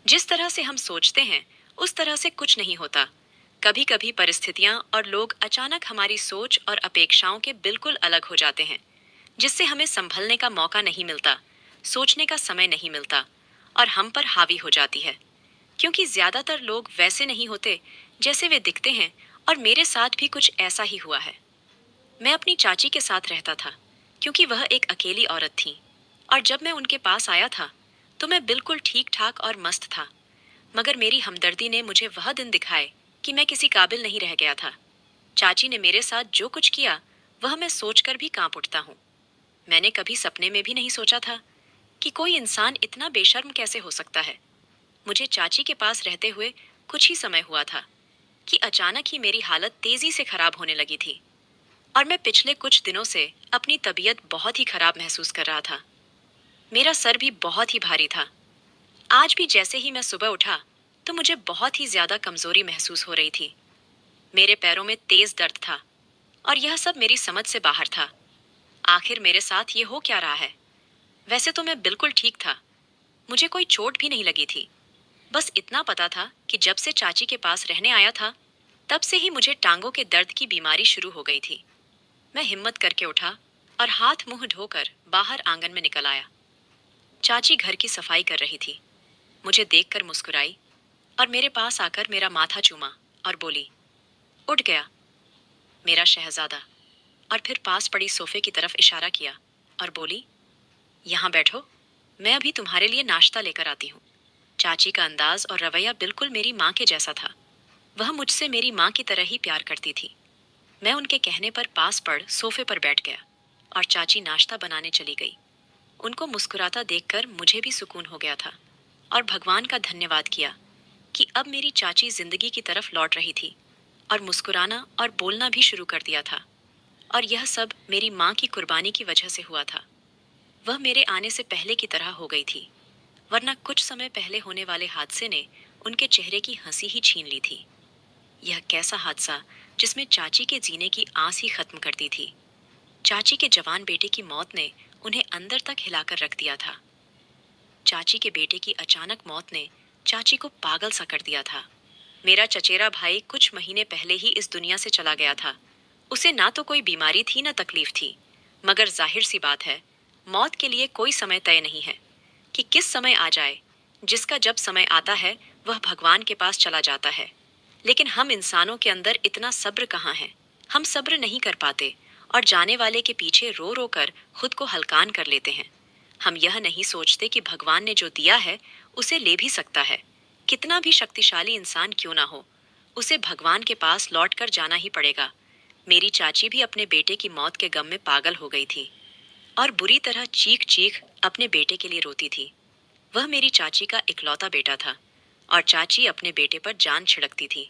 जिस तरह से हम सोचते हैं उस तरह से कुछ नहीं होता। कभी कभी परिस्थितियां और लोग अचानक हमारी सोच और अपेक्षाओं के बिल्कुल अलग हो जाते हैं, जिससे हमें संभलने का मौका नहीं मिलता, सोचने का समय नहीं मिलता, और हम पर हावी हो जाती है। क्योंकि ज्यादातर लोग वैसे नहीं होते जैसे वे दिखते हैं, और मेरे साथ भी कुछ ऐसा ही हुआ है। मैं अपनी चाची के साथ रहता था, क्योंकि वह एक अकेली औरत थी। और जब मैं उनके पास आया था तो मैं बिल्कुल ठीक ठाक और मस्त था। मगर मेरी हमदर्दी ने मुझे वह दिन दिखाए कि मैं किसी काबिल नहीं रह गया था। चाची ने मेरे साथ जो कुछ किया वह मैं सोचकर भी कांप उठता हूँ। मैंने कभी सपने में भी नहीं सोचा था कि कोई इंसान इतना बेशर्म कैसे हो सकता है। मुझे चाची के पास रहते हुए कुछ ही समय हुआ था कि अचानक ही मेरी हालत तेजी से खराब होने लगी थी, और मैं पिछले कुछ दिनों से अपनी तबीयत बहुत ही खराब महसूस कर रहा था। मेरा सर भी बहुत ही भारी था। आज भी जैसे ही मैं सुबह उठा तो मुझे बहुत ही ज्यादा कमजोरी महसूस हो रही थी। मेरे पैरों में तेज दर्द था, और यह सब मेरी समझ से बाहर था। आखिर मेरे साथ ये हो क्या रहा है? वैसे तो मैं बिल्कुल ठीक था, मुझे कोई चोट भी नहीं लगी थी। बस इतना पता था कि जब से चाची के पास रहने आया था तब से ही मुझे टांगों के दर्द की बीमारी शुरू हो गई थी। मैं हिम्मत करके उठा और हाथ मुंह धोकर बाहर आंगन में निकल आया। चाची घर की सफाई कर रही थी। मुझे देखकर मुस्कुराई और मेरे पास आकर मेरा माथा चूमा और बोली, उठ गया मेरा शहजादा। और फिर पास पड़ी सोफे की तरफ इशारा किया और बोली, यहाँ बैठो, मैं अभी तुम्हारे लिए नाश्ता लेकर आती हूँ। चाची का अंदाज और रवैया बिल्कुल मेरी माँ के जैसा था। वह मुझसे मेरी माँ की तरह ही प्यार करती थी। मैं उनके कहने पर पास पड़ सोफे पर बैठ गया और चाची नाश्ता बनाने चली गई। उनको मुस्कुराता देखकर मुझे भी सुकून हो गया था, और भगवान का धन्यवाद किया कि अब मेरी चाची जिंदगी की तरफ लौट रही थी और मुस्कुराना और बोलना भी शुरू कर दिया था। और यह सब मेरी माँ की कुर्बानी की वजह से हुआ था। वह मेरे आने से पहले की तरह हो गई थी, वरना कुछ समय पहले होने वाले हादसे ने उनके चेहरे की हंसी ही छीन ली थी। यह कैसा हादसा जिसमें चाची के जीने की आस ही खत्म कर दी थी। चाची के जवान बेटे की मौत ने उन्हें अंदर तक हिलाकर रख दिया था। चाची के बेटे की अचानक मौत ने चाची को पागल सा कर दिया था। मेरा चचेरा भाई कुछ महीने पहले ही इस दुनिया से चला गया था। उसे ना तो कोई बीमारी थी ना तकलीफ थी। मगर जाहिर सी बात है, मौत के लिए कोई समय तय नहीं है कि किस समय आ जाए। जिसका जब समय आता है वह भगवान के पास चला जाता है। लेकिन हम इंसानों के अंदर इतना सब्र कहाँ है? हम सब्र नहीं कर पाते और जाने वाले के पीछे रो रो कर खुद को हलकान कर लेते हैं। हम यह नहीं सोचते कि भगवान ने जो दिया है उसे ले भी सकता है। कितना भी शक्तिशाली इंसान क्यों ना हो, उसे भगवान के पास लौट कर जाना ही पड़ेगा। मेरी चाची भी अपने बेटे की मौत के गम में पागल हो गई थी और बुरी तरह चीख चीख अपने बेटे के लिए रोती थी। वह मेरी चाची का इकलौता बेटा था और चाची अपने बेटे पर जान छिड़कती थी।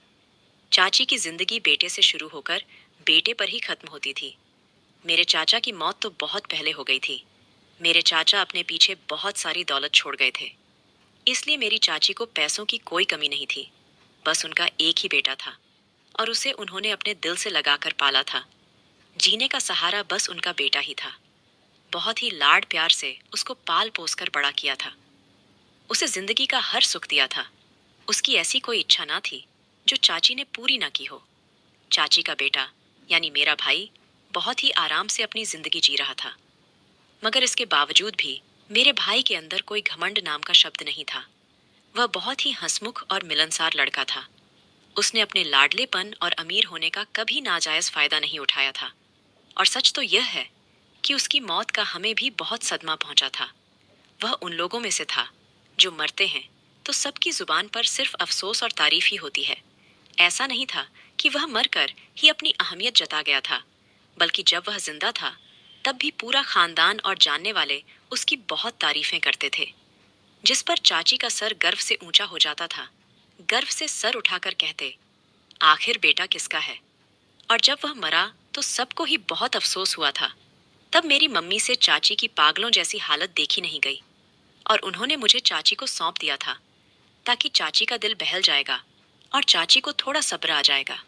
चाची की जिंदगी बेटे से शुरू होकर बेटे पर ही खत्म होती थी। मेरे चाचा की मौत तो बहुत पहले हो गई थी। मेरे चाचा अपने पीछे बहुत सारी दौलत छोड़ गए थे, इसलिए मेरी चाची को पैसों की कोई कमी नहीं थी। बस उनका एक ही बेटा था और उसे उन्होंने अपने दिल से लगाकर पाला था। जीने का सहारा बस उनका बेटा ही था। बहुत ही लाड प्यार से उसको पाल पोस कर बड़ा किया था। उसे जिंदगी का हर सुख दिया था। उसकी ऐसी कोई इच्छा ना थी जो चाची ने पूरी ना की हो। चाची का बेटा यानी मेरा भाई बहुत ही आराम से अपनी जिंदगी जी रहा था। मगर इसके बावजूद भी मेरे भाई के अंदर कोई घमंड नाम का शब्द नहीं था। वह बहुत ही हंसमुख और मिलनसार लड़का था। उसने अपने लाडलेपन और अमीर होने का कभी नाजायज फायदा नहीं उठाया था। और सच तो यह है कि उसकी मौत का हमें भी बहुत सदमा पहुंचा था। वह उन लोगों में से था जो मरते हैं तो सबकी जुबान पर सिर्फ अफसोस और तारीफ ही होती है। ऐसा नहीं था कि वह मरकर ही अपनी अहमियत जता गया था, बल्कि जब वह जिंदा था तब भी पूरा खानदान और जानने वाले उसकी बहुत तारीफें करते थे। जिस पर चाची का सर गर्व से ऊंचा हो जाता था। गर्व से सर उठाकर कहते, आखिर बेटा किसका है। और जब वह मरा तो सबको ही बहुत अफसोस हुआ था। तब मेरी मम्मी से चाची की पागलों जैसी हालत देखी नहीं गई और उन्होंने मुझे चाची को सौंप दिया था, ताकि चाची का दिल बहल जाएगा और चाची को थोड़ा सब्र आ जाएगा।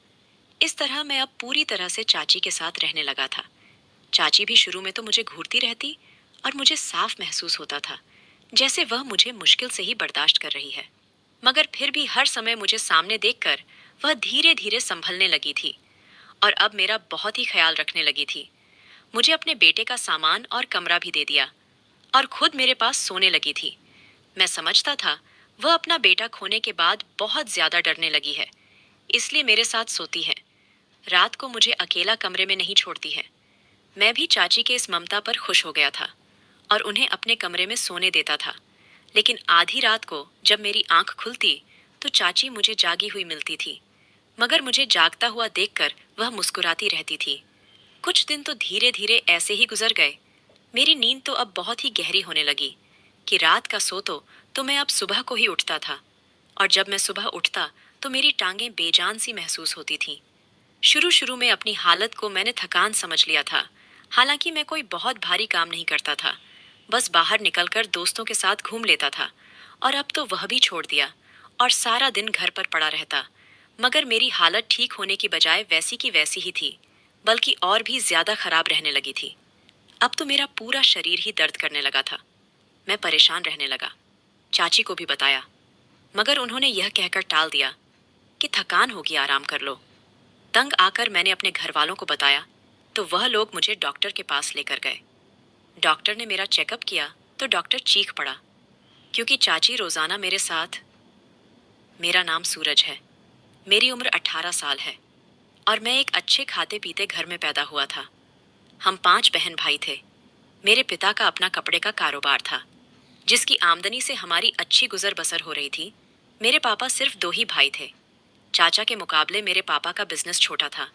इस तरह मैं अब पूरी तरह से चाची के साथ रहने लगा था। चाची भी शुरू में तो मुझे घूरती रहती और मुझे साफ महसूस होता था जैसे वह मुझे मुश्किल से ही बर्दाश्त कर रही है। मगर फिर भी हर समय मुझे सामने देखकर वह धीरे धीरे संभलने लगी थी और अब मेरा बहुत ही ख्याल रखने लगी थी। मुझे अपने बेटे का सामान और कमरा भी दे दिया और खुद मेरे पास सोने लगी थी। मैं समझता था वह अपना बेटा खोने के बाद बहुत ज्यादा डरने लगी है, इसलिए मेरे साथ सोती है। रात को मुझे अकेला कमरे में नहीं छोड़ती है। मैं भी चाची के इस ममता पर खुश हो गया था और उन्हें अपने कमरे में सोने देता था। लेकिन आधी रात को जब मेरी आंख खुलती तो चाची मुझे जागी हुई मिलती थी, मगर मुझे जागता हुआ देखकर वह मुस्कुराती रहती थी। कुछ दिन तो धीरे धीरे ऐसे ही गुजर गए। मेरी नींद तो अब बहुत ही गहरी होने लगी कि रात का तो मैं अब सुबह को ही उठता था, और जब मैं सुबह उठता तो मेरी टांगें बेजान सी महसूस होती थीं। शुरू शुरू में अपनी हालत को मैंने थकान समझ लिया था। हालांकि मैं कोई बहुत भारी काम नहीं करता था, बस बाहर निकलकर दोस्तों के साथ घूम लेता था। और अब तो वह भी छोड़ दिया और सारा दिन घर पर पड़ा रहता। मगर मेरी हालत ठीक होने की बजाय वैसी की वैसी ही थी, बल्कि और भी ज्यादा खराब रहने लगी थी। अब तो मेरा पूरा शरीर ही दर्द करने लगा था। मैं परेशान रहने लगा। चाची को भी बताया, मगर उन्होंने यह कहकर टाल दिया कि थकान होगी, आराम कर लो। तंग आकर मैंने अपने घर वालों को बताया तो वह लोग मुझे डॉक्टर के पास लेकर गए। डॉक्टर ने मेरा चेकअप किया तो डॉक्टर चीख पड़ा, क्योंकि चाची रोजाना मेरे साथ। मेरा नाम सूरज है। मेरी उम्र 18 साल है और मैं एक अच्छे खाते पीते घर में पैदा हुआ था। हम 5 बहन भाई थे। मेरे पिता का अपना कपड़े का कारोबार था, जिसकी आमदनी से हमारी अच्छी गुजर बसर हो रही थी। मेरे पापा सिर्फ 2 ही भाई थे। चाचा के मुकाबले मेरे पापा का बिजनेस छोटा था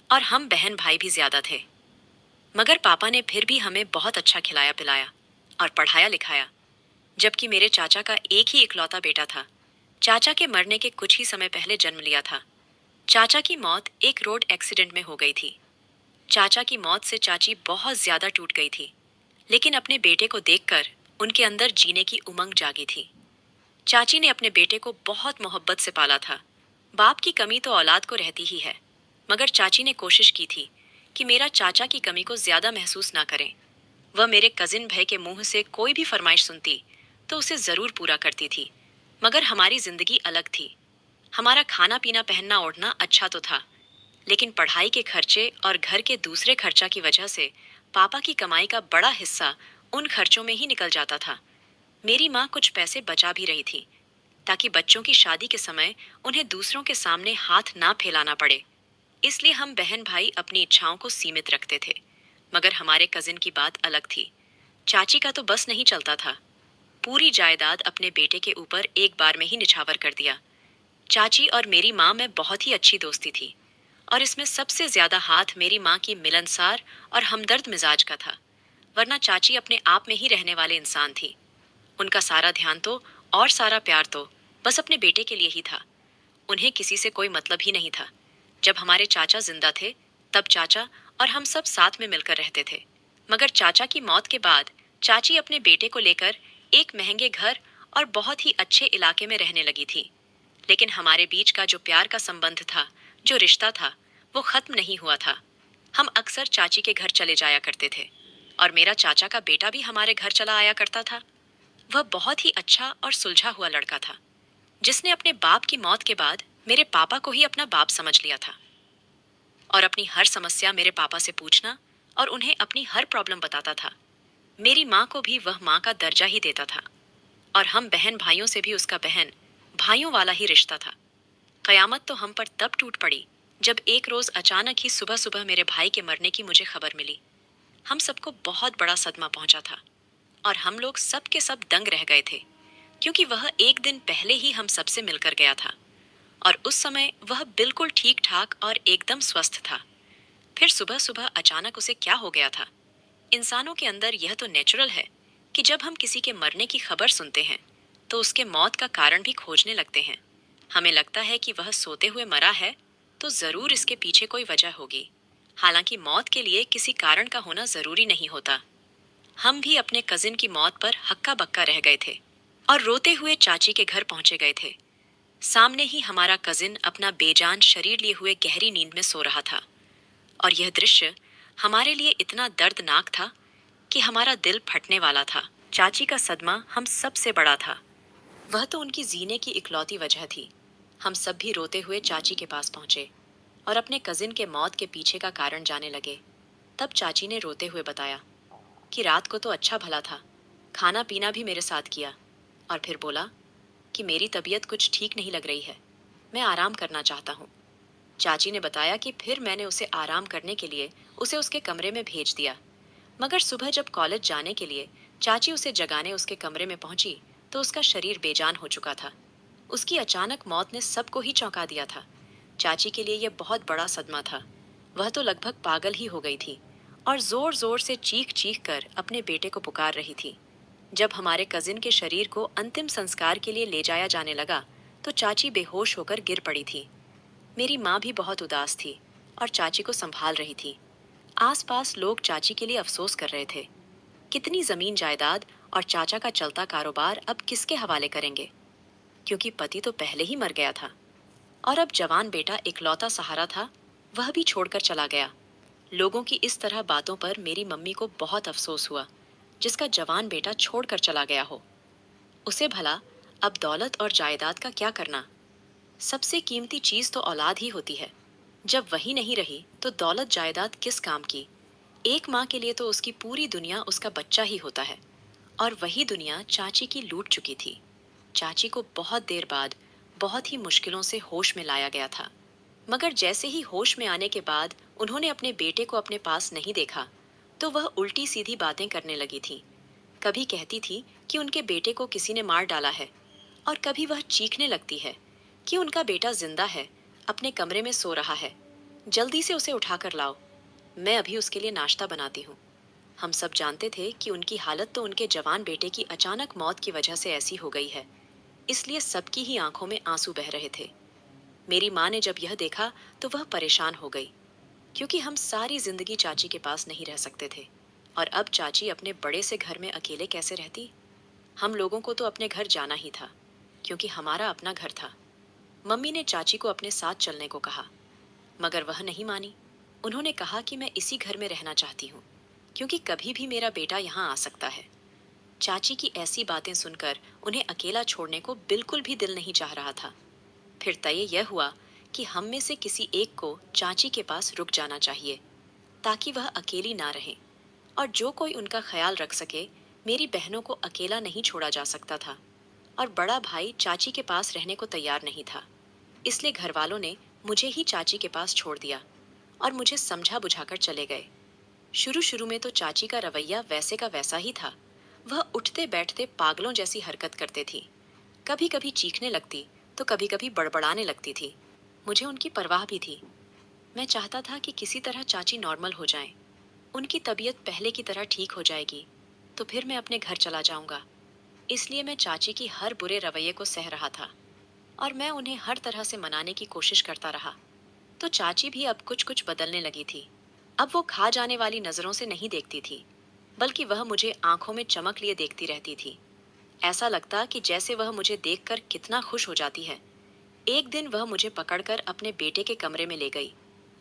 और हम बहन भाई भी ज्यादा थे। मगर पापा ने फिर भी हमें बहुत अच्छा खिलाया पिलाया और पढ़ाया लिखाया, जबकि मेरे चाचा का एक ही इकलौता बेटा था। चाचा के मरने के कुछ ही समय पहले जन्म लिया था। चाचा की मौत एक रोड एक्सीडेंट में हो गई थी। चाचा की मौत से चाची बहुत ज्यादा टूट गई थी, लेकिन अपने बेटे को देखकर उनके अंदर जीने की उमंग जागी थी। चाची ने अपने बेटे को बहुत मोहब्बत से पाला था। बाप की कमी तो औलाद को रहती ही है, मगर चाची ने कोशिश की थी कि मेरा चाचा की कमी को ज्यादा महसूस ना करें। वह मेरे कजिन भाई के मुंह से कोई भी फरमाइश सुनती तो उसे जरूर पूरा करती थी। मगर हमारी जिंदगी अलग थी। हमारा खाना पीना पहनना ओढ़ना अच्छा तो था, लेकिन पढ़ाई के खर्चे और घर के दूसरे खर्चा की वजह से पापा की कमाई का बड़ा हिस्सा उन खर्चों में ही निकल जाता था। मेरी माँ कुछ पैसे बचा भी रही थी, ताकि बच्चों की शादी के समय उन्हें दूसरों के सामने हाथ ना फैलाना पड़े। इसलिए हम बहन भाई अपनी इच्छाओं को सीमित रखते थे। मगर हमारे कजिन की बात अलग थी। चाची का तो बस नहीं चलता था। पूरी जायदाद अपने बेटे के ऊपर एक बार में ही निछावर कर दिया। चाची और मेरी माँ में बहुत ही अच्छी दोस्ती थी, और इसमें सबसे ज्यादा हाथ मेरी माँ की मिलनसार और हमदर्द मिजाज का था। वरना चाची अपने आप में ही रहने वाले इंसान थी। उनका सारा ध्यान तो और सारा प्यार तो बस अपने बेटे के लिए ही था। उन्हें किसी से कोई मतलब ही नहीं था। जब हमारे चाचा जिंदा थे तब चाचा और हम सब साथ में मिलकर रहते थे। मगर चाचा की मौत के बाद चाची अपने बेटे को लेकर एक महंगे घर और बहुत ही अच्छे इलाके में रहने लगी थी। लेकिन हमारे बीच का जो प्यार का संबंध था, जो रिश्ता था, वो खत्म नहीं हुआ था। हम अक्सर चाची के घर चले जाया करते थे और मेरा चाचा का बेटा भी हमारे घर चला आया करता था। वह बहुत ही अच्छा और सुलझा हुआ लड़का था, जिसने अपने बाप की मौत के बाद मेरे पापा को ही अपना बाप समझ लिया था और अपनी हर समस्या मेरे पापा से पूछना और उन्हें अपनी हर प्रॉब्लम बताता था। मेरी माँ को भी वह माँ का दर्जा ही देता था और हम बहन भाइयों से भी उसका बहन भाइयों वाला ही रिश्ता था। कयामत तो हम पर तब टूट पड़ी जब एक रोज अचानक ही सुबह सुबह मेरे भाई के मरने की मुझे खबर मिली। हम सबको बहुत बड़ा सदमा पहुंचा था और हम लोग सब के सब दंग रह गए थे, क्योंकि वह एक दिन पहले ही हम सबसे मिलकर गया था और उस समय वह बिल्कुल ठीक ठाक और एकदम स्वस्थ था। फिर सुबह सुबह अचानक उसे क्या हो गया था। इंसानों के अंदर यह तो नेचुरल है कि जब हम किसी के मरने की खबर सुनते हैं तो उसके मौत का कारण भी खोजने लगते हैं। हमें लगता है कि वह सोते हुए मरा है तो जरूर इसके पीछे कोई वजह होगी। हालांकि मौत के लिए किसी कारण का होना जरूरी नहीं होता। हम भी अपने कजिन की मौत पर हक्का बक्का रह गए थे और रोते हुए चाची के घर पहुंचे गए थे। सामने ही हमारा कजिन अपना बेजान शरीर लिए हुए गहरी नींद में सो रहा था और यह दृश्य हमारे लिए इतना दर्दनाक था कि हमारा दिल फटने वाला था। चाची का सदमा हम सबसे बड़ा था। वह तो उनकी जीने की इकलौती वजह थी। हम सब भी रोते हुए चाची के पास पहुंचे और अपने कजिन के मौत के पीछे का कारण जाने लगे। तब चाची ने रोते हुए बताया कि रात को तो अच्छा भला था, खाना पीना भी मेरे साथ किया, और फिर बोला कि मेरी तबीयत कुछ ठीक नहीं लग रही है, मैं आराम करना चाहता हूँ। चाची ने बताया कि फिर मैंने उसे आराम करने के लिए उसे उसके कमरे में भेज दिया। मगर सुबह जब कॉलेज जाने के लिए चाची उसे जगाने उसके कमरे में पहुंची तो उसका शरीर बेजान हो चुका था। उसकी अचानक मौत ने सबको ही चौंका दिया था। चाची के लिए यह बहुत बड़ा सदमा था। वह तो लगभग पागल ही हो गई थी और जोर जोर से चीख चीख कर अपने बेटे को पुकार रही थी। जब हमारे कजिन के शरीर को अंतिम संस्कार के लिए ले जाया जाने लगा तो चाची बेहोश होकर गिर पड़ी थी। मेरी माँ भी बहुत उदास थी और चाची को संभाल रही थी। आसपास लोग चाची के लिए अफसोस कर रहे थे। कितनी जमीन जायदाद और चाचा का चलता कारोबार अब किसके हवाले करेंगे, क्योंकि पति तो पहले ही मर गया था और अब जवान बेटा इकलौता सहारा था, वह भी छोड़कर चला गया। लोगों की इस तरह बातों पर मेरी मम्मी को बहुत अफसोस हुआ, जिसका जवान बेटा छोड़कर चला गया हो। उसे भला अब दौलत और जायदाद का क्या करना। सबसे कीमती चीज तो औलाद ही होती है। जब वही नहीं रही तो दौलत जायदाद किस काम की। एक माँ के लिए तो उसकी पूरी दुनिया उसका बच्चा ही होता है, और वही दुनिया चाची की लूट चुकी थी। चाची को बहुत देर बाद बहुत ही मुश्किलों से होश में लाया गया था। मगर जैसे ही होश में आने के बाद उन्होंने अपने बेटे को अपने पास नहीं देखा तो वह उल्टी सीधी बातें करने लगी थी। कभी कहती थी कि उनके बेटे को किसी ने मार डाला है, और कभी वह चीखने लगती है कि उनका बेटा जिंदा है, अपने कमरे में सो रहा है, जल्दी से उसे उठाकर लाओ, मैं अभी उसके लिए नाश्ता बनाती हूँ। हम सब जानते थे कि उनकी हालत तो उनके जवान बेटे की अचानक मौत की वजह से ऐसी हो गई है, इसलिए सबकी ही आंखों में आंसू बह रहे थे। मेरी माँ ने जब यह देखा तो वह परेशान हो गई, क्योंकि हम सारी जिंदगी चाची के पास नहीं रह सकते थे, और अब चाची अपने बड़े से घर में अकेले कैसे रहती। हम लोगों को तो अपने घर जाना ही था, क्योंकि हमारा अपना घर था। मम्मी ने चाची को अपने साथ चलने को कहा, मगर वह नहीं मानी। उन्होंने कहा कि मैं इसी घर में रहना चाहती हूँ, क्योंकि कभी भी मेरा बेटा यहाँ आ सकता है। चाची की ऐसी बातें सुनकर उन्हें अकेला छोड़ने को बिल्कुल भी दिल नहीं चाह रहा था। फिर तय यह हुआ कि हम में से किसी एक को चाची के पास रुक जाना चाहिए, ताकि वह अकेली ना रहे, और जो कोई उनका ख्याल रख सके। मेरी बहनों को अकेला नहीं छोड़ा जा सकता था, और बड़ा भाई चाची के पास रहने को तैयार नहीं था। इसलिए घर वालों ने मुझे ही चाची के पास छोड़ दिया और मुझे समझा बुझाकर चले गए। शुरू शुरू में तो चाची का रवैया वैसे का वैसा ही था। वह उठते बैठते पागलों जैसी हरकत करते थी, कभी कभी चीखने लगती तो कभी कभी बड़बड़ाने लगती थी। मुझे उनकी परवाह भी थी। मैं चाहता था कि किसी तरह चाची नॉर्मल हो जाएं, उनकी तबीयत पहले की तरह ठीक हो जाएगी तो फिर मैं अपने घर चला जाऊंगा। इसलिए मैं चाची की हर बुरे रवैये को सह रहा था, और मैं उन्हें हर तरह से मनाने की कोशिश करता रहा। तो चाची भी अब कुछ कुछ बदलने लगी थी। अब वो खा जाने वाली नजरों से नहीं देखती थी, बल्कि वह मुझे आंखों में चमक लिए देखती रहती थी। ऐसा लगता कि जैसे वह मुझे देखकर कितना खुश हो जाती है। एक दिन वह मुझे पकड़कर अपने बेटे के कमरे में ले गई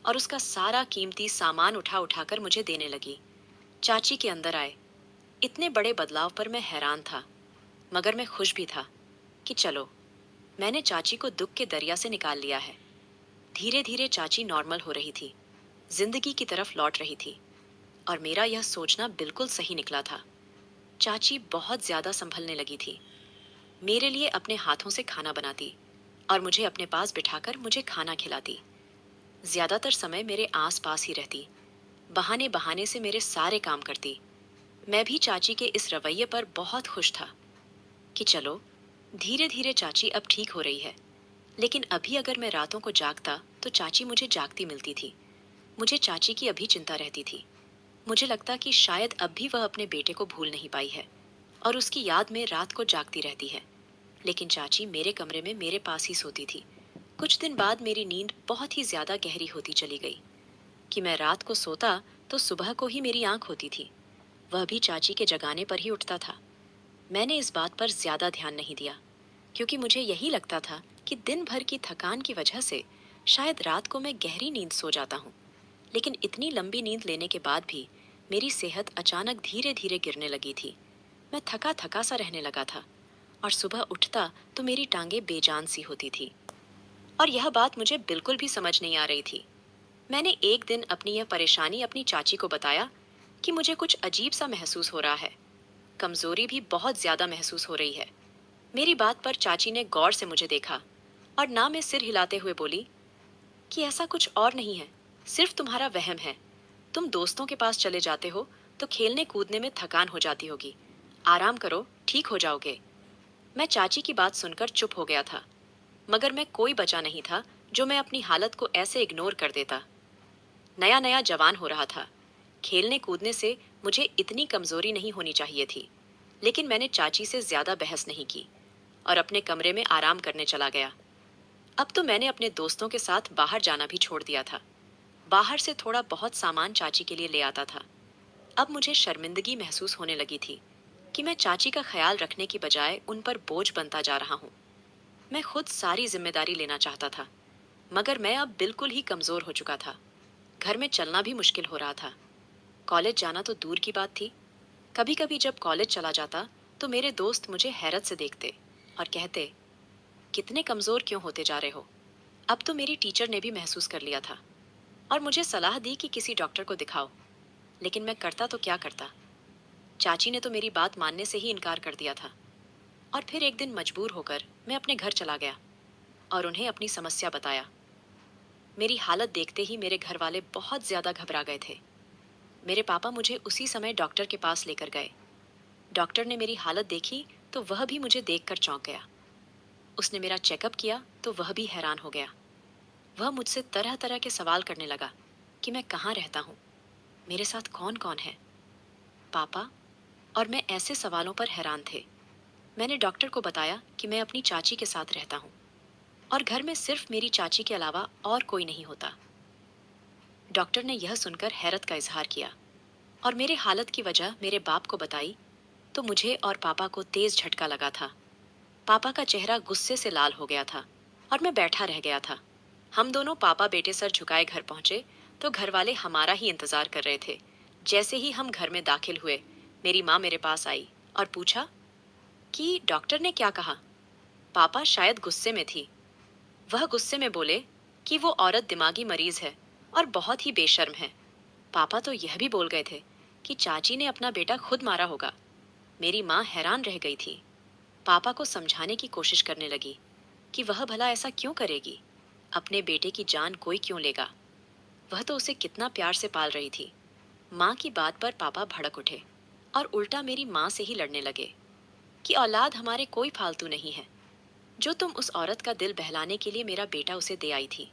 और उसका सारा कीमती सामान उठा उठाकर मुझे देने लगी। चाची के अंदर आए। इतने बड़े बदलाव पर मैं हैरान था, मगर मैं खुश भी था कि चलो, मैंने चाची को दुख के दरिया से निकाल लिया है। धीरे धीरे चाची नॉर्मल हो रही थी, जिंदगी की तरफ लौट रही थी, और मेरा यह सोचना बिल्कुल सही निकला था। चाची बहुत ज्यादा संभलने लगी थी। मेरे लिए अपने हाथों से खाना बनाती और मुझे अपने पास बिठाकर मुझे खाना खिलाती। ज्यादातर समय मेरे आस पास ही रहती, बहाने बहाने से मेरे सारे काम करती। मैं भी चाची के इस रवैये पर बहुत खुश था कि चलो, धीरे धीरे चाची अब ठीक हो रही है। लेकिन अभी अगर मैं रातों को जागता तो चाची मुझे जागती मिलती थी। मुझे चाची की अभी चिंता रहती थी। मुझे लगता कि शायद अब भी वह अपने बेटे को भूल नहीं पाई है और उसकी याद में रात को जागती रहती है। लेकिन चाची मेरे कमरे में मेरे पास ही सोती थी। कुछ दिन बाद मेरी नींद बहुत ही ज्यादा गहरी होती चली गई कि मैं रात को सोता तो सुबह को ही मेरी आंख होती थी। वह भी चाची के जगाने पर ही उठता था। मैंने इस बात पर ज्यादा ध्यान नहीं दिया, क्योंकि मुझे यही लगता था कि दिन भर की थकान की वजह से शायद रात को मैं गहरी नींद सो जाता हूँ। लेकिन इतनी लंबी नींद लेने के बाद भी मेरी सेहत अचानक धीरे धीरे गिरने लगी थी। मैं थका थका सा रहने लगा था और सुबह उठता तो मेरी टांगें बेजान सी होती थी। और यह बात मुझे बिल्कुल भी समझ नहीं आ रही थी। मैंने एक दिन अपनी यह परेशानी अपनी चाची को बताया कि मुझे कुछ अजीब सा महसूस हो रहा है। कमजोरी भी बहुत ज्यादा महसूस हो रही है। मेरी बात पर चाची ने गौर से मुझे देखा और ना में सिर हिलाते हुए बोली कि ऐसा कुछ और नहीं है, सिर्फ तुम्हारा वहम है। तुम दोस्तों के पास चले जाते हो तो खेलने कूदने में थकान हो जाती होगी। आराम करो, ठीक हो जाओगे। मैं चाची की बात सुनकर चुप हो गया था, मगर मैं कोई बचा नहीं था जो मैं अपनी हालत को ऐसे इग्नोर कर देता। नया नया जवान हो रहा था। खेलने कूदने से मुझे इतनी कमजोरी नहीं होनी चाहिए थी। लेकिन मैंने चाची से ज्यादा बहस नहीं की और अपने कमरे में आराम करने चला गया। अब तो मैंने अपने दोस्तों के साथ बाहर जाना भी छोड़ दिया था। बाहर से थोड़ा बहुत सामान चाची के लिए ले आता था। अब मुझे शर्मिंदगी महसूस होने लगी थी कि मैं चाची का ख्याल रखने की बजाय उन पर बोझ बनता जा रहा हूँ। मैं खुद सारी जिम्मेदारी लेना चाहता था, मगर मैं अब बिल्कुल ही कमजोर हो चुका था। घर में चलना भी मुश्किल हो रहा था। कॉलेज जाना तो दूर की बात थी। कभी कभी जब कॉलेज चला जाता तो मेरे दोस्त मुझे हैरत से देखते और कहते, कितने कमजोर क्यों होते जा रहे हो। अब तो मेरी टीचर ने भी महसूस कर लिया था और मुझे सलाह दी कि किसी डॉक्टर को दिखाओ। लेकिन मैं करता तो क्या करता। चाची ने तो मेरी बात मानने से ही इनकार कर दिया था। और फिर एक दिन मजबूर होकर मैं अपने घर चला गया और उन्हें अपनी समस्या बताया। मेरी हालत देखते ही मेरे घर वाले बहुत ज्यादा घबरा गए थे। मेरे पापा मुझे उसी समय डॉक्टर के पास लेकर गए। डॉक्टर ने मेरी हालत देखी तो वह भी मुझे देखकर चौंक गया। उसने मेरा चेकअप किया तो वह भी हैरान हो गया। वह मुझसे तरह तरह के सवाल करने लगा कि मैं कहाँ रहता हूँ, मेरे साथ कौन कौन है। पापा और मैं ऐसे सवालों पर हैरान थे। मैंने डॉक्टर को बताया कि मैं अपनी चाची के साथ रहता हूँ और घर में सिर्फ मेरी चाची के अलावा और कोई नहीं होता। डॉक्टर ने यह सुनकर हैरत का इजहार किया और मेरे हालत की वजह मेरे बाप को बताई तो मुझे और पापा को तेज झटका लगा था। पापा का चेहरा गुस्से से लाल हो गया था और मैं बैठा रह गया था। हम दोनों पापा बेटे सर झुकाए घर पहुंचे तो घर वाले हमारा ही इंतजार कर रहे थे। जैसे ही हम घर में दाखिल हुए, मेरी माँ मेरे पास आई और पूछा कि डॉक्टर ने क्या कहा। पापा शायद गुस्से में थी। वह गुस्से में बोले कि वो औरत दिमागी मरीज है और बहुत ही बेशर्म है। पापा तो यह भी बोल गए थे कि चाची ने अपना बेटा खुद मारा होगा। मेरी माँ हैरान रह गई थी। पापा को समझाने की कोशिश करने लगी कि वह भला ऐसा क्यों करेगी, अपने बेटे की जान कोई क्यों लेगा। वह तो उसे कितना प्यार से पाल रही थी। माँ की बात पर पापा भड़क उठे और उल्टा मेरी माँ से ही लड़ने लगे कि औलाद हमारे कोई फालतू नहीं है। जो तुम उस औरत का दिल बहलाने के लिए मेरा बेटा उसे दे आई थी।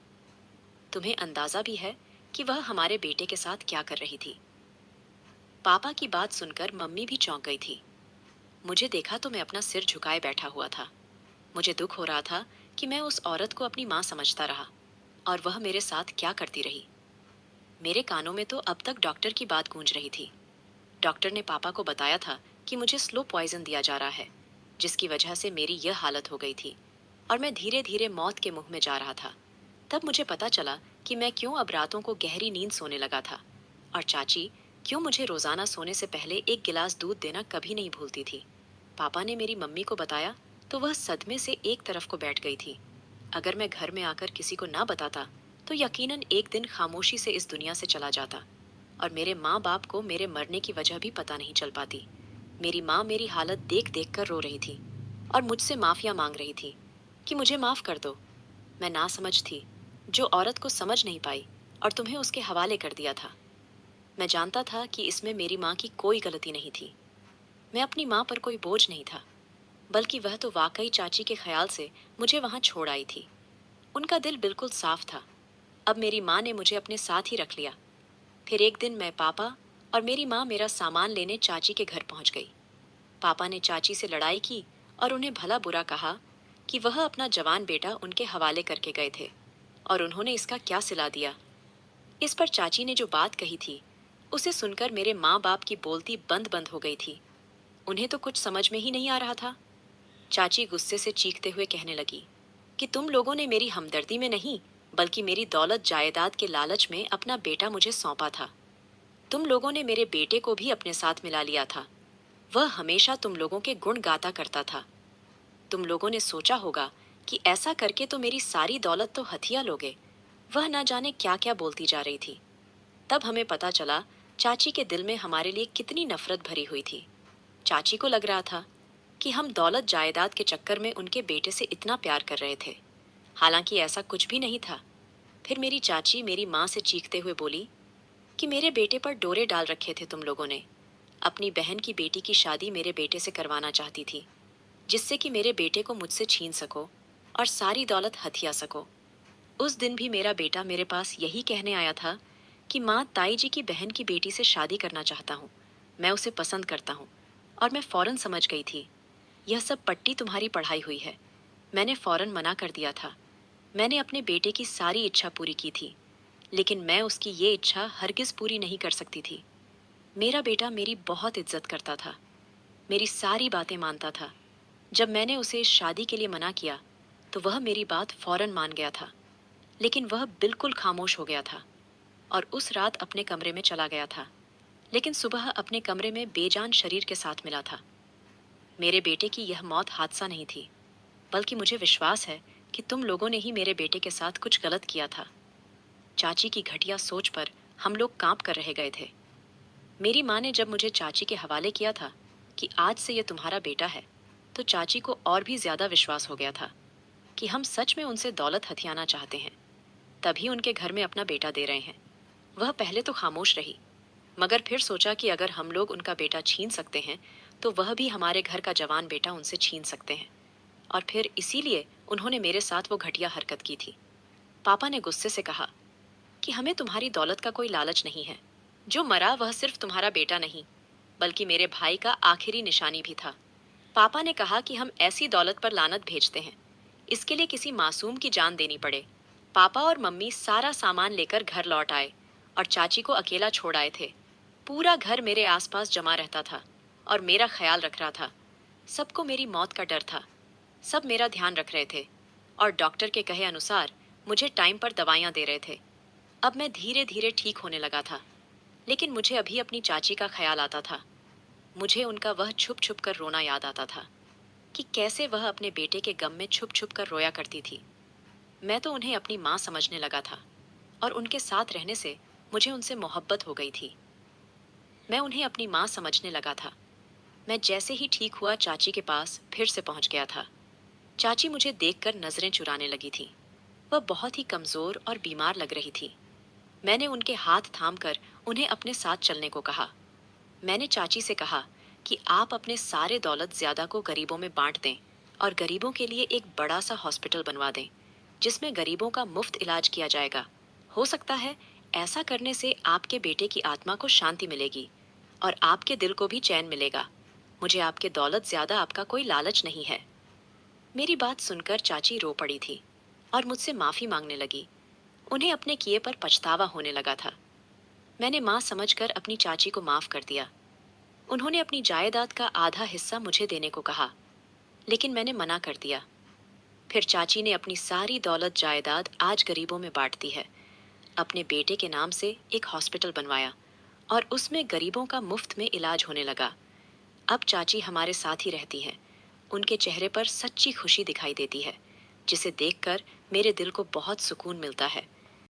तुम्हें अंदाजा भी है कि वह हमारे बेटे के साथ क्या कर रही थी। पापा की बात सुनकर मम्मी भी चौंक गई थी। मुझे देखा तो मैं अपना सिर झुकाए बैठा हुआ था। मुझे दुख हो रहा था कि मैं उस औरत को अपनी माँ समझता रहा और वह मेरे साथ क्या करती रही। मेरे कानों में तो अब तक डॉक्टर की बात गूंज रही थी। डॉक्टर ने पापा को बताया था कि मुझे स्लो पॉइजन दिया जा रहा है, जिसकी वजह से मेरी यह हालत हो गई थी और मैं धीरे धीरे मौत के मुंह में जा रहा था। तब मुझे पता चला कि मैं क्यों अब रातों को गहरी नींद सोने लगा था और चाची क्यों मुझे रोजाना सोने से पहले एक गिलास दूध देना कभी नहीं भूलती थी। पापा ने मेरी मम्मी को बताया तो वह सदमे से एक तरफ को बैठ गई थी। अगर मैं घर में आकर किसी को ना बताता तो यकीनन एक दिन खामोशी से इस दुनिया से चला जाता और मेरे माँ बाप को मेरे मरने की वजह भी पता नहीं चल पाती। मेरी माँ मेरी हालत देख देख कर रो रही थी और मुझसे माफिया मांग रही थी कि मुझे माफ कर दो। मैं नासमझ थी जो औरत को समझ नहीं पाई और तुम्हें उसके हवाले कर दिया था। मैं जानता था कि इसमें मेरी माँ की कोई गलती नहीं थी। मैं अपनी माँ पर कोई बोझ नहीं था, बल्कि वह तो वाकई चाची के ख्याल से मुझे वहां छोड़ आई थी। उनका दिल बिल्कुल साफ था। अब मेरी माँ ने मुझे अपने साथ ही रख लिया। फिर एक दिन मैं, पापा और मेरी माँ मेरा सामान लेने चाची के घर पहुंच गई। पापा ने चाची से लड़ाई की और उन्हें भला बुरा कहा कि वह अपना जवान बेटा उनके हवाले करके गए थे और उन्होंने इसका क्या सिला दिया। इस पर चाची ने जो बात कही थी उसे सुनकर मेरे माँ बाप की बोलती बंद बंद हो गई थी। उन्हें तो कुछ समझ में ही नहीं आ रहा था। चाची गुस्से से चीखते हुए कहने लगी कि तुम लोगों ने मेरी हमदर्दी में नहीं, बल्कि मेरी दौलत जायदाद के लालच में अपना बेटा मुझे सौंपा था। तुम लोगों ने मेरे बेटे को भी अपने साथ मिला लिया था। वह हमेशा तुम लोगों के गुण गाता करता था। तुम लोगों ने सोचा होगा कि ऐसा करके तो मेरी सारी दौलत तो हथिया लोगे। वह न जाने क्या क्या बोलती जा रही थी। तब हमें पता चला चाची के दिल में हमारे लिए कितनी नफरत भरी हुई थी। चाची को लग रहा था कि हम दौलत जायदाद के चक्कर में उनके बेटे से इतना प्यार कर रहे थे। हालांकि ऐसा कुछ भी नहीं था। फिर मेरी चाची मेरी माँ से चीखते हुए बोली कि मेरे बेटे पर डोरे डाल रखे थे तुम लोगों ने। अपनी बहन की बेटी की शादी मेरे बेटे से करवाना चाहती थी, जिससे कि मेरे बेटे को मुझसे छीन सको और सारी दौलत हथिया सको। उस दिन भी मेरा बेटा मेरे पास यही कहने आया था कि माँ, ताई जी की बहन की बेटी से शादी करना चाहता हूँ। मैं उसे पसंद करता हूँ। और मैं फौरन समझ गई थी, यह सब पट्टी तुम्हारी पढ़ाई हुई है। मैंने फौरन मना कर दिया था। मैंने अपने बेटे की सारी इच्छा पूरी की थी, लेकिन मैं उसकी ये इच्छा हरगिज पूरी नहीं कर सकती थी। मेरा बेटा मेरी बहुत इज्जत करता था, मेरी सारी बातें मानता था। जब मैंने उसे इस शादी के लिए मना किया, तो वह मेरी बात फौरन मान गया था। लेकिन वह बिल्कुल खामोश हो गया था और उस रात अपने कमरे में चला गया था। लेकिन सुबह अपने कमरे में बेजान शरीर के साथ मिला था। मेरे बेटे की यह मौत हादसा नहीं थी, बल्कि मुझे विश्वास है कि तुम लोगों ने ही मेरे बेटे के साथ कुछ गलत किया था। चाची की घटिया सोच पर हम लोग कांप कर रह गए थे। मेरी माँ ने जब मुझे चाची के हवाले किया था कि आज से ये तुम्हारा बेटा है, तो चाची को और भी ज्यादा विश्वास हो गया था कि हम सच में उनसे दौलत हथियाना चाहते हैं, तभी उनके घर में अपना बेटा दे रहे हैं। वह पहले तो खामोश रही, मगर फिर सोचा कि अगर हम लोग उनका बेटा छीन सकते हैं, तो वह भी हमारे घर का जवान बेटा उनसे छीन सकते हैं। और फिर इसीलिए उन्होंने मेरे साथ वो घटिया हरकत की थी। पापा ने गुस्से से कहा कि हमें तुम्हारी दौलत का कोई लालच नहीं है। जो मरा वह सिर्फ तुम्हारा बेटा नहीं, बल्कि मेरे भाई का आखिरी निशानी भी था। पापा ने कहा कि हम ऐसी दौलत पर लानत भेजते हैं, इसके लिए किसी मासूम की जान देनी पड़े। पापा और मम्मी सारा सामान लेकर घर लौट आए और चाची को अकेला छोड़ आए थे। पूरा घर मेरे आसपास जमा रहता था और मेरा ख्याल रख रहा था। सबको मेरी मौत का डर था। सब मेरा ध्यान रख रहे थे और डॉक्टर के कहे अनुसार मुझे टाइम पर दवाइयाँ दे रहे थे। अब मैं धीरे धीरे ठीक होने लगा था, लेकिन मुझे अभी अपनी चाची का ख्याल आता था। मुझे उनका वह छुप छुप कर रोना याद आता था कि कैसे वह अपने बेटे के गम में छुप छुप कर रोया करती थी। मैं तो उन्हें अपनी माँ समझने लगा था और उनके साथ रहने से मुझे उनसे मोहब्बत हो गई थी। मैं उन्हें अपनी माँ समझने लगा था। मैं जैसे ही ठीक हुआ चाची के पास फिर से पहुंच गया था। चाची मुझे देखकर नजरें चुराने लगी थी। वह बहुत ही कमजोर और बीमार लग रही थी। मैंने उनके हाथ थामकर उन्हें अपने साथ चलने को कहा। मैंने चाची से कहा कि आप अपने सारे दौलत ज्यादा को गरीबों में बांट दें और गरीबों के लिए एक बड़ा सा हॉस्पिटल बनवा दें, जिसमें गरीबों का मुफ्त इलाज किया जाएगा। हो सकता है ऐसा करने से आपके बेटे की आत्मा को शांति मिलेगी और आपके दिल को भी चैन मिलेगा। मुझे आपके दौलत ज्यादा आपका कोई लालच नहीं है। मेरी बात सुनकर चाची रो पड़ी थी और मुझसे माफी मांगने लगी। उन्हें अपने किए पर पछतावा होने लगा था। मैंने माँ समझकर अपनी चाची को माफ कर दिया। उन्होंने अपनी जायदाद का आधा हिस्सा मुझे देने को कहा, लेकिन मैंने मना कर दिया। फिर चाची ने अपनी सारी दौलत जायदाद आज गरीबों में बांट दी है। अपने बेटे के नाम से एक हॉस्पिटल बनवाया और उसमें गरीबों का मुफ्त में इलाज होने लगा। अब चाची हमारे साथ ही रहती हैं। उनके चेहरे पर सच्ची खुशी दिखाई देती है, जिसे देखकर मेरे दिल को बहुत सुकून मिलता है।